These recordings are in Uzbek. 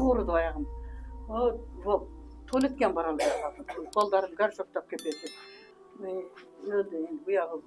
uğradı ayağım. O tuvaletken baralı. Baldarım garşoktap kepesi. Öldü endi bu yağı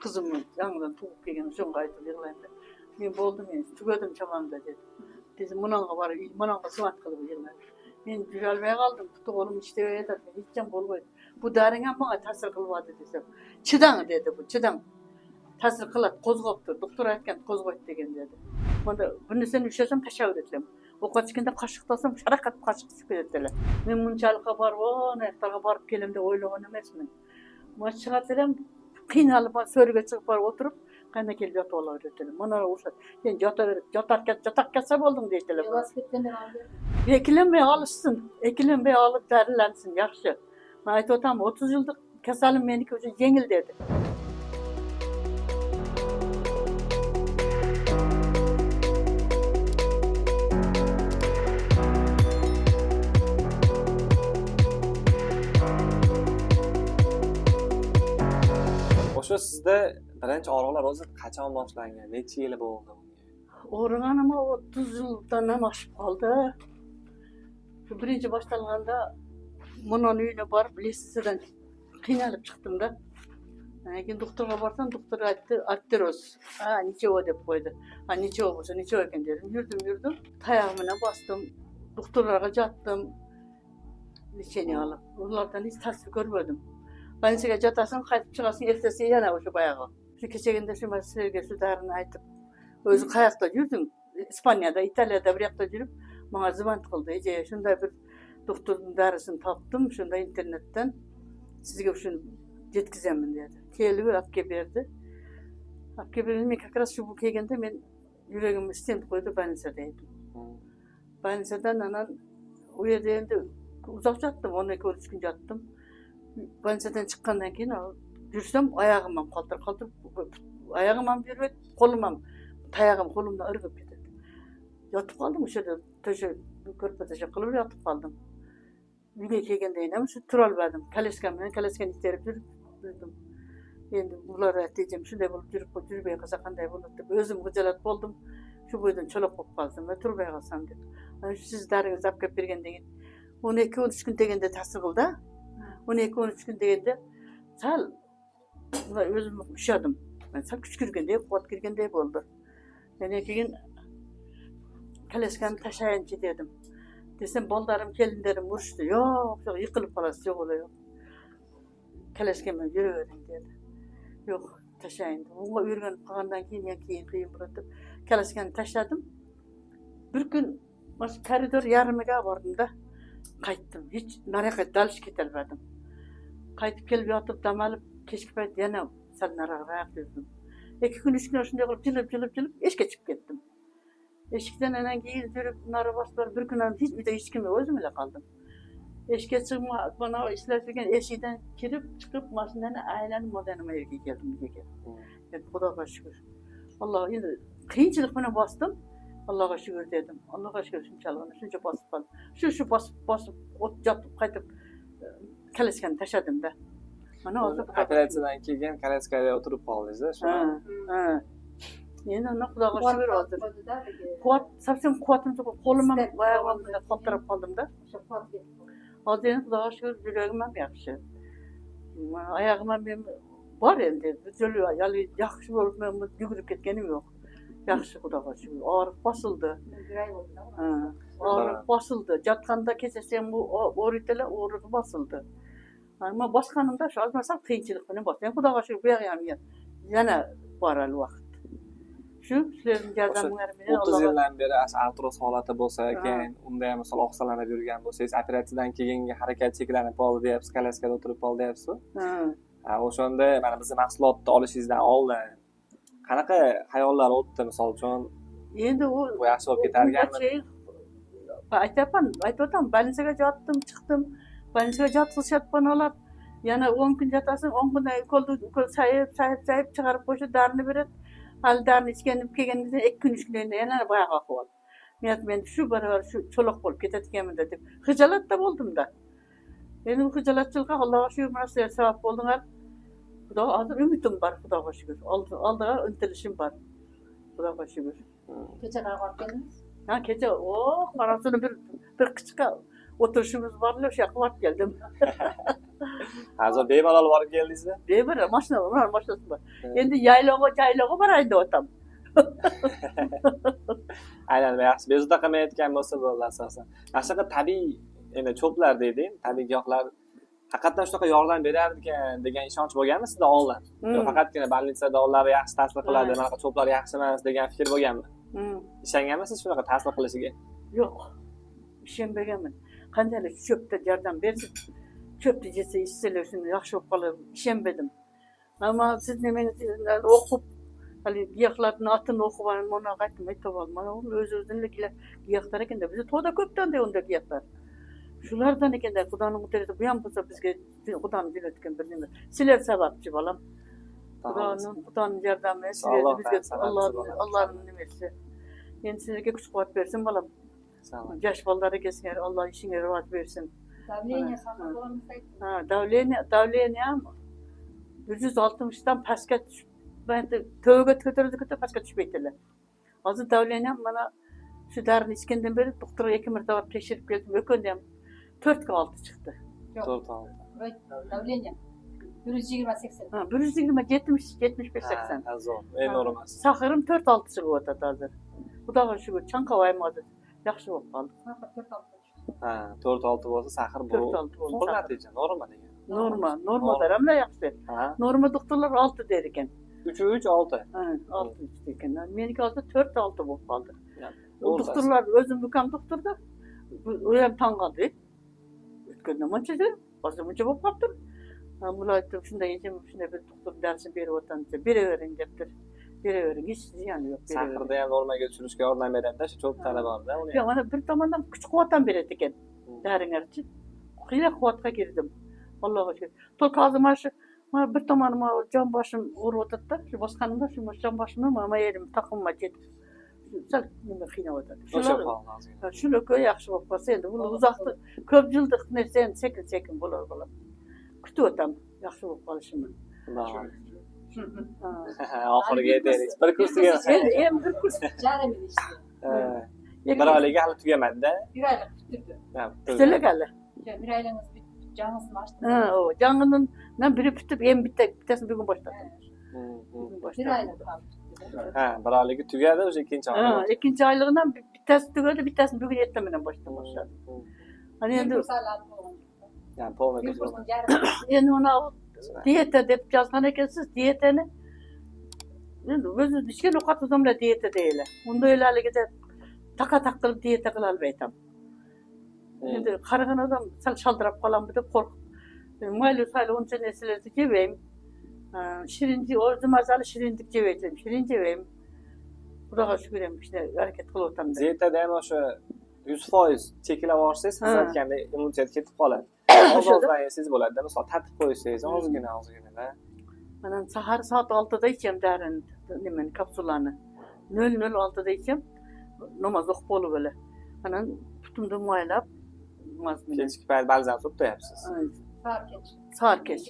kızımın yanından tuğup kelgen soň gaýdyp ýyglaýdy. Men boldum men tügedim çamanda dedi. Dedim munanga bar, munanga suat kılıp ýyglar. Men düzelmeye kaldım. Tuttu kolum iştebe eter. Hiçcan bolboýdy. Bu daryňa maňa täsir kılbady desem. Çıdaň dedi bu, çıdaň. Täsir kılat, kozgopdur. Doktor aýtgan kozgoýt degen dedi. Manda bunu sen üşesem taşa öretlem. O kaçkende kaşıktasam şarakat kaşık çıkıp etdiler. Men munçalyka barıp, nähtarga baryp kelemde oýlagan emesmin. Maçygat edem, kıynalıp sörüge çıkıp barıp oturup, kayna kelip yatıp ola öretelim. Mana uşat, sen jatak ketsa boldun diýdiler. Velosipedden aldı. Ekilenmeye alışsın, ekilenmeye alıp derilensin, yaxşı. Ben aytip otam, 30 yıllık kesalim meniki üçin jеңil dedi. Oşo sizde birinci ağrılar özü kaçan başlangan? Neçe yılı boldu? Oğranama 30 yıldan hem aşıp kaldı. Şu birinci başlanğanda Munun üyüne barıp liseden kıynalıp çıktım da. Keyin doktorga barsam doktor aytdı, arteroz. Neçe o dep koydu. Neçe o bolsa neçe eken dedim. Yürüdüm. Tayağım bilen bastım. Doktorlarga jattım. Neçeni alıp. Onlardan hiç tasvir görmedim. Banisiga jatasın, qaytyp çıgasın, ertesi yana oşo bayağı. Şu keçeginde şu Sergey Sudaryny aytıp, özü kayakta yürüdüm. İspanya'da, İtalya'da bir yakta yürüp, bana zıvant kıldı. Ece, şunda bir doktorun darısını taptım, şunda internetten. Sizge şunu jetkizemin dedi. Kelip apke berdi. Apke berdi, men kakras şu bu kelgende men yüregim stent koydu, Banisa'daydım. Banisa'dan anan o yerde endi uzak jattım, 12-13 gün jattım. Banisa'dan çıkkandan keyin yürüsem ayağımam kaldır, ayağımam beribet, kolumam, tayağım kolumda ırgıp ketedi. Yatıp kaldım uşada, körpete kılıp yatıp kaldım. Uyga kelgende inem şu tura albadım. Kalesken iterip yürüdüm. Endi bular aytdyjam, şunday bolup yürübey kalsa kanday bolat dep özüm gıjalat boldum. Şu boydan çolak bolup kalsam ve turbay kalsam dep. Siz daryňyz apkep bergenden keyin 12-13 gün degende tasir kıldı. 12-13 gün degende sal özüm üşadım. Ben sal küçkürgende, kuat girgende boldu. Yani keyin kalesken taşaýançy dedim. Desem baldarım, kelinlerim uruşdu. Yok, yıkılıp kalası yok oluyor. Kaleskeme yürüverin dedi. Yok, taşayındı. Onunla yürügen kalandan keyin kıyım bıraktım. Kaleskeni taşladım. Bir gün koridor yarımıga vardım da kayttım. Hiç naraka dalış ketelmedim. Kaytıp kelip yatıp damalıp keşke payt yana sal naraka yürüdüm. 2 gün 3 gün şunday kılıp cılıp eşke çıkıp kettim. Eşikten anan keyin yürüp nara bastılar. Bir gün hiç uyda hiç kimle özüm ile kaldım. Eşke çıkma, bana işlerken eşikten kirip çıkıp maşından ailenin modernime evge geldim. Yani Xudoga şükür. Allah yine kıyınçılık bana bastım. Allah'a şükür dedim. Allah'a şükür şunca basıp kaldım. Şu basıp ot jatıp kaytıp kaleskeni taşadım da. Bana oldu. Operatsiyadan keyin kaleskada oturup kaldınız da. Yine Xudoga şükür oldu. Kuat, sapsam kuatım çok. Kolumam ayağımda kaltırıp kaldım da. Hazır Xudoga şükür yüreğimem yaxşı. Ayağımam benim var endi. Yalı yaxşı bolup men yügürüp ketkenim yok. Yaxşı Xudoga şükür. Ağrıp basıldı. Ağrıp basıldı. Jatkanda keçesem bu oritele ağrıp basıldı. Ama baskanımda şu azmasam kıyınçılık bilen bastım. Xudoga şükür bu ýagam yana bar al wagt. Şu sizlerin yardımları bilen 30 yıldan beri artroz holati bolsa eken, unda ham misol oqsalanib yurgan bolsangiz, operatsiyadan keyingi harakat cheklanib qoldi deyapsiz, kaleskada o'tirib qoldi deyapsiz. O'shanda mana bizni mahsulotni olishingizdan oldin qanaqa hayollar o'tdi misol uchun? Endi u yaxshi bo'lib ketarganmi? Aytatam, Banisa'ga jattım, çıktım. Banisa'ga jatqizishap banalar. Yana 10 gün jatasın, 10 gün koldu sayıp çıkarıp koşu darını berет. Haldarını içkenip kelgenimizden 2 gün 3 günde yana bayağı ahval. Men şu barabar şu çolak bolup ketetkenmin dep hıjalat da boldum da. Endi bu hıjalatçılıkka Allah'a şükür münasibet sebep bolduňar. Xudoga hazır ümitim bar, Xudoga şükür. Aldyga üntilişim bar. Xudoga şükür. Keçe barıp geldiniz? Ha kecha qarasini bir qichqa o'tirishimiz borlar, o'sha yoqqa borib keldim. Hozir bemalol borib keldingizmi? Bir mashina bor. Endi yaylovga boray deyapman. Aynan yaxshi bezovta qilmayotgan bo'lsa bo'ldi asosan. Mana tabiiy endi cho'plar deydi, tabiiy giyohlar haqiqatdan shunaqa yordam berar ekan degan ishonch bo'lganmi sizda oldin? Yo faqatgina больница dorilar yaxshi ta'sir qiladi, bunaqa cho'plar yaxshi emas degan fikr bo'lganmi? Ishonganmisiz shunaqa ta'sir qilishiga? Yo'q. Ishonmaganman. Qanchalik cho'pda yordam bersa, cho'pni yesa ichsalar shuni yaxshi bo'lib qoladi. Ishonmadim. Ammo siz nimangizni o'qib hali giyohlarni otini o'qib mana qaytib aytib mana o'z-o'zinikilar giyohlar ekanda bizda to'da ko'pdan-da unda giyohlar. Shulardan ekanda Xudoning qudrati bu ham bo'lsa bizga Xudoning jo'natgan bir nima. Sizlar sababchi bolam. Xudoning yordami sizlarga bizga Allohning nimasi. Endi sizlarga kuch-quvvat bersin bolam. Sağ olun. Yosh bolalarga kelsinlar, Alloh ishingga rivoj bersin. Davleniya saqlab bo'lamiz aytdi. Ha, davleniya ham 160 dan pastga tushib, ben tövbe ko'tarib pastga tushib ketdilar. Hozir davleniya ham mana shu darini ichgandan beri doktorga 2 marta borib tekshirib keldim. O'kanda ham 4 ga 6 chiqdi. 4 oldi. Davleniya 120-80. Ha, 120 70 75 80. Ha, zo'r. Eng normal. Sahirim 4-6 chiqyapti hozir. Xudoga shukr, chanqavayim hozir. Yaxshi bo'lib qoldi. Ha, 4-6 bo'lsa sahir bu. 4-6 bo'lsa. Bu natija normal degan. Normal ham yaxshi. Ha. Norma doktorlar 6 der ekan. 3 6. Ha, 6 ekan. Meniki hozir 4-6 bo'lib qoldi. Doktorlar Doktorlar o'zim ukam doktorda. U ham tong qoldi. O'tganda munchadir, hozir muncha bo'lib qoldi. Bular aytib shunday bir doktor darsini berib o'tadi, beravering debdir. Beravering, hech ziyoni yo'q. Sahirda ham normaga tushirishga yordam beradi-da, shu cho'p talaborda uni. Yo'q, mana bir tomondan kuch-quvvat ham beradi ekan. Daringlarchi. Qiyla quvvatga kirdim. Allohga shukr. Только hozir mana bir tomonim jon boshim urib o'tadi-da, shu bosqanimda shu jon boshimni mana yerim taqimma ketib. Sal nima qiynab o'tadi. Shular yaxshi bo'lib qolsa endi buni uzoqda ko'p yillik narsa endi sekin bo'lar bolam. Kutib o'taman yaxshi bo'lib qolishini. Oxiriga yetaylik. Bir kursiga. Endi bir kurs Jarim ishdi. Bir oylik hali tugamadi-da. Bir oylik bitirdi. bitirlik hali. Bir oylingiz jangisini ochdi. Ha, o jangidan biri bitib, endi bittasini bugun boshladim. Bir oylik qoldi. Ha, bir oyligi tugadi, o'sha ikkinchi oylik. Ha, ikkinchi oyligidan bittasi tugadi, bittasini bugun ertaman boshladim. Ana endi Yani polni ko'chiraman. endi uni diyeta deb yozgan ekansiz, diyetani endi o'zi ishga ovqat odamlar diyeta deydilar. Undaylarligida taqa-taq qilib diyeta qila olmayman. Endi qaragan odam sal shaldirab qolammi deb qo'rqib. Mayli sayli uncha narsalarni yemayman. Shirinlik, o'zi mazali shirinlik yemayman. Shirin yemayman. Xudoga shukr ham ishni harakat qilib o'taman. Dietada ham o'sha 100% cheklab olsangiz, siz aytgandek immunitet ketib qoladi. Ozozdan yesangiz bo'ladi-da, misol tatib qo'ysangiz, ozgina. Mana sahar soat 6 da icham darini, nimani kapsulani. 00:06 da icham. Namoz o'qib bo'lib o'la. Mana putimni moylab namozini. Kechki payt balzam surib qo'yapsiz. Sahar kech.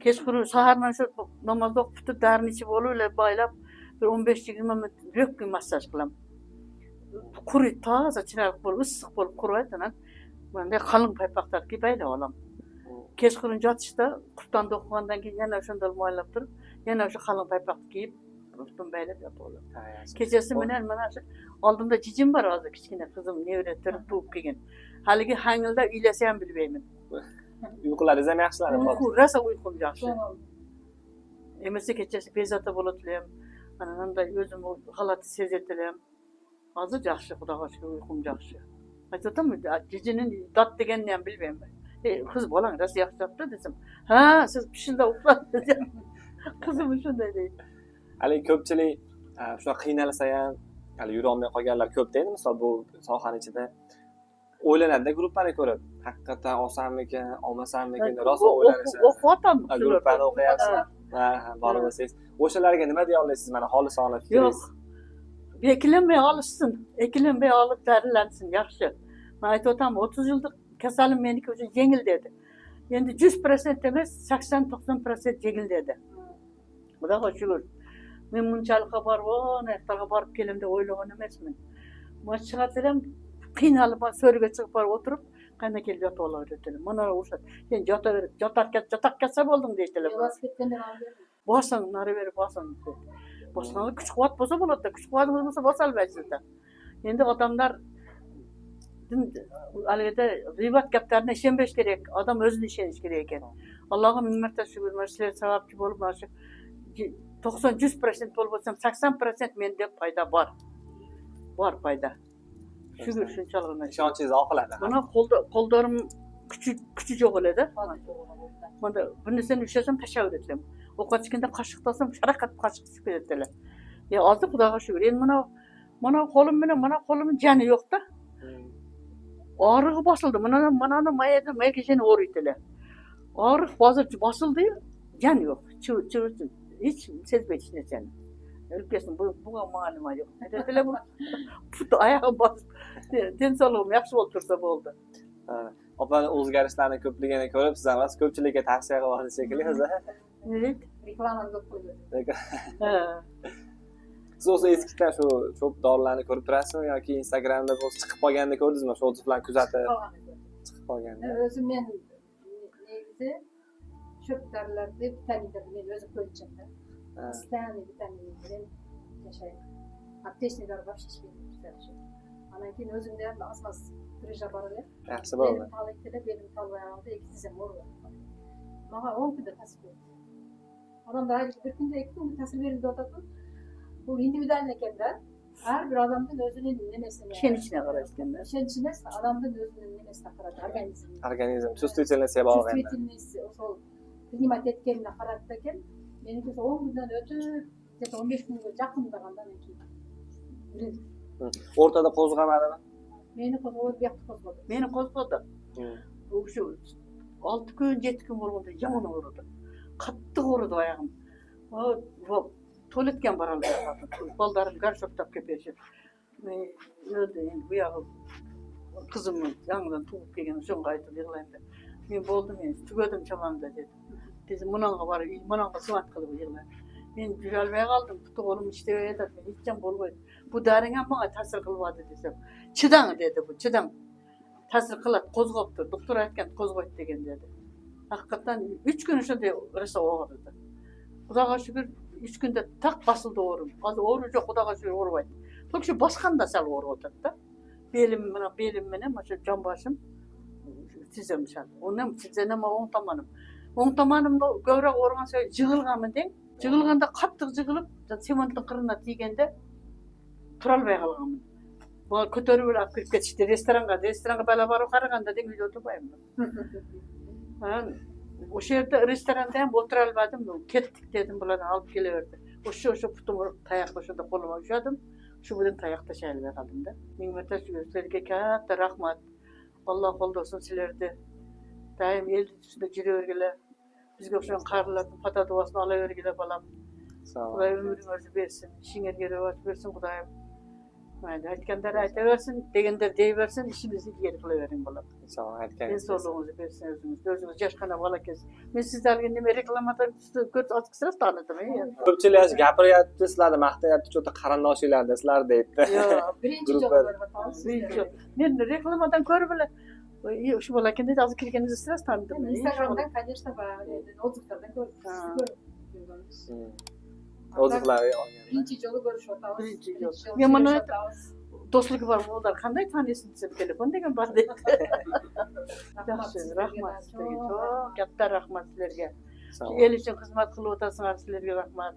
Kechqurun sahardan shu namoz o'qib putib darini ichib bo'lib boylab bir 15-20 minut lyoqqa massaj qilaman. Quriydi, toza chiroq bo'lib, issiq bo'lib quriydi. Bunday qalin paypoqlar kiyib olaman. Kechqurun yotishda qurtonni o'qigandan keyin yana shunday moylab turib, yana o'sha qalin paypoqni kiyib, ustim baylab yotib olaman. Kechasi bilan mana shu oldimda jijim bor hozir, kichkina qizim nevratir tug'ib kelgan. Haligi hangilda uylasa ham bilmayman. Uyqularingiz ham yaxshilanib qoldi. Rosa uyqum yaxshi. Emisi kechasi bezovta bo'ladilar. Mana bunday o'zim holatni sezadilar. Hozir yaxshi, Xudoga shukr, uyqum yaxshi. Aytaman, jijinin dot deganini ham bilmayman. Qiz bolang rosa yaxshi dotda desam, ha, siz shunda uxladingiz. Qizim shunday deydi. Hali ko'pchilik shunaqa qiynalsa ham, hali yura olmay qolganlar ko'p deydi, misol bu sohaning ichida o'ylanadi gruppani ko'rib, haqiqatan olsammikin, olmasammikin, rosa o'ylanasiz. O'qiyapman. Gruppani o'qiyapsiz. Ha, borib o'siz. O'shalarga nima deya olasiz, mana xolisona fikringiz? Yo'q. Ekilinmay olishsin, ekilinmay olib darilansin, yaxshi. Men aytayotganim 30 yillik kasalim meniki uchun yengil dedi. Endi 100% emas, 80-90% yengil dedi. Xudoga shukr. Men bunchalik borib, naqtarga borib kelim deb o'ylagan emasman. mana chiqarsalar ham qiynalib so'riga chiqib borib o'tirib qayerga kelib yotib olaveradilar. Mana o'sha sen yotaverib yotar ketsa bo'lding deydilar. Velosipeddan olib Bosing, nariver bosing. Bosqanda kuch quvvat bo'lsa bo'ladi, kuch quvvatimiz bo'lsa bosa olmaysizda. Endi odamlar aligida g'iybat gaplarni ishonmash kerak, odam o'zini ishonish kerak ekan. Allohga ming marta shukr, mana sizlar sababchi bo'lib, mana shu 90-100% bo'lib o'tsam 80% menda foyda bor. Bor foyda. Shukr shunchaligina. Ishonchingiz oqiladi. Mana qo'ldorim kuchi yo'q edi. Mana bunisini ushlasham tashavvur etim. Ovqat ichganda qoshiq tasam sharaqat qoshiq tushib ketadilar. Ya hozir Xudoga shukr. Endi mana qo'lim bilan mana qo'limning jani yo'q-da. Og'rig'i bosildi. Mana mayada maykashini o'raydilar. Og'riq hozir bosildi, jan yo'q. Chivirsin. Hech sezmaydi hech narsani. O'lkasin buga ma'lumot yo'q. Dedilar bu put oyog'i bosib, tinchligim yaxshi bo'lib tursa bo'ldi. Opani o'zgarishlarni ko'pligini ko'rib, siz emas ko'pchilikka tavsiya qilasiz shekilli o'zi. reklama qilib qo'ydi. Siz o'zi eskidan shu cho'p dorilarni ko'rib turasizmi yoki Instagramda o'zi chiqib qolganda ko'rdingizmi? Shu otlarni kuzatib chiqib qolganda. O'zim men negisi cho'p dorilarni vitaminlar men o'zim ko'rishimda. Istani vitamin bilan yashayman. Aptechniklar вообще ishlaydi. Anan keyin o'zimda ham asmas grija bor edi. Yaxshi bo'ldi. Benim talvayog'ida ikki tizim bor. Menga 10 kunda ta'sir berdi. Odamlar bir kunda ikki kunda ta'sir berdi deyotadi. Bu individual ekanda har bir odamning o'zining nimasiga Ishonishga qarashganda. ishonchini odamning o'zining nimasiga qarab Organizm чувствительностьga bog'liq. чувствительность o'sol xizmat etganini qarab ekan, meniki 10 kundan o'tib, 15 kunga yaqin bo'lgandan keyin. O'rtada qo'zg'amadimi? Meni qo'zg'ab yoqdi qo'zg'adi. Meni qo'zg'adi. Shu 6 kun, 7 kun bo'lganda yomon o'rdi. Qattiq o'rdi oyog'im. Tualetga bora olmadim. Qo'llarim garshoktab ketib. Men endi bu yog'i qizimni yangidan tug'ib kelgan shunga aytib yig'laydi. Men bo'ldim, men tugadim chamamda dedi. Dedi, bunanga borib, bunanga xizmat qilib yig'laydi. Men yurolmay qoldim, puti qo'lim ishlayveradi, hech ham bo'lmaydi. Bu daring ham menga ta'sir qilyapti desam, chidang dedi bu, chidang. Ta'sir qiladi, qo'zg'ab tur. Doktor aytgan qo'zg'aydi degan dedi. Haqiqatan 3 kun shunday rosa og'ridi. Xudoga shukr 3 kunda taq bosildi o'rim. Hozir o'ri yo'q, Xudoga shukr o'rmaydi. To'q shu bosqanda sal o'rib o'tirdi-da. Belim bilan mana shu jonboshim tizimshal. Undan tizanam o'ng tomonim. O'ng tomonimni ko'proq o'rgan so'y jig'ilganmi deng. Jig'ilganda qattiq jig'ilib, sementning qirina teganda turolmay qolganman. Bu ko'tarib olib kirib ketishdi restoranga bala borib qaraganda deng uyda o'tirmayman. O'sha yerda restoranda ham o'tira olmadim. Ketdik dedim, bularni olib kelaverdi. O'sha putim tayoqda shunda qo'limga ushladim. Shu bilan tayoqda shaylab qoldim-da. Ming marta sizlarga katta rahmat. Alloh qo'ldosin sizlarni. Doim el ustida yuravergilar. Bizga o'xshagan qarilarning patadovasini olavergilar bolam. Xudoy umringizni bersin, ishingizga rivoj bersin Xudoyim. Mayli, aytganlar aytaversin, deganlar deyaversin, ishimizni yer qilavering bolam. Inshaalloh aytganingiz. Sog'lig'ingizni bersin o'zingiz yoshgina bola ekansiz. Men sizlarga nima reklamadan ko'rsatib tanidim. Ko'pchilik gapiryapti, sizlarni maqtayapti, cho'ta qarindoshinglarda sizlar deydi. Yo'q, birinchi jo'q. Men reklamadan ko'rib shu bola ekan dedi, hozir kelganingizda sizlar tanidim. Instagramdan, конечно, otuzlardan ko'rib. O'zinglar Birinchi jo'li ko'rishyapti. Birinchi jo'l. Men mana do'stligi bor, ular qanday taniysiz desam, telefon degan bor dedi. Yaxshi, rahmat sizlarga. Katta rahmat sizlarga. El uchun xizmat qilib o'tasizlar, sizlarga rahmat.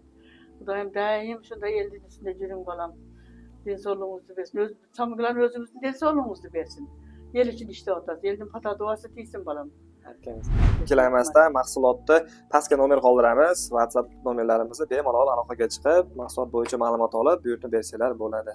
Xudoyim doim shunday elning ustida yuring bolam. Sog'lig'ingizni bersin. O'zingizni sog'lig'ingizni bersin. El uchun ishlayotasiz. Elning patadovasi tegsin bolam. Ikkilanmasdan mahsulotni pastga nomer qoldiramiz. WhatsApp nomerlarimizni bemalol aloqaga chiqib, mahsulot bo'yicha ma'lumot olib, buyurtma bersanglar bo'ladi.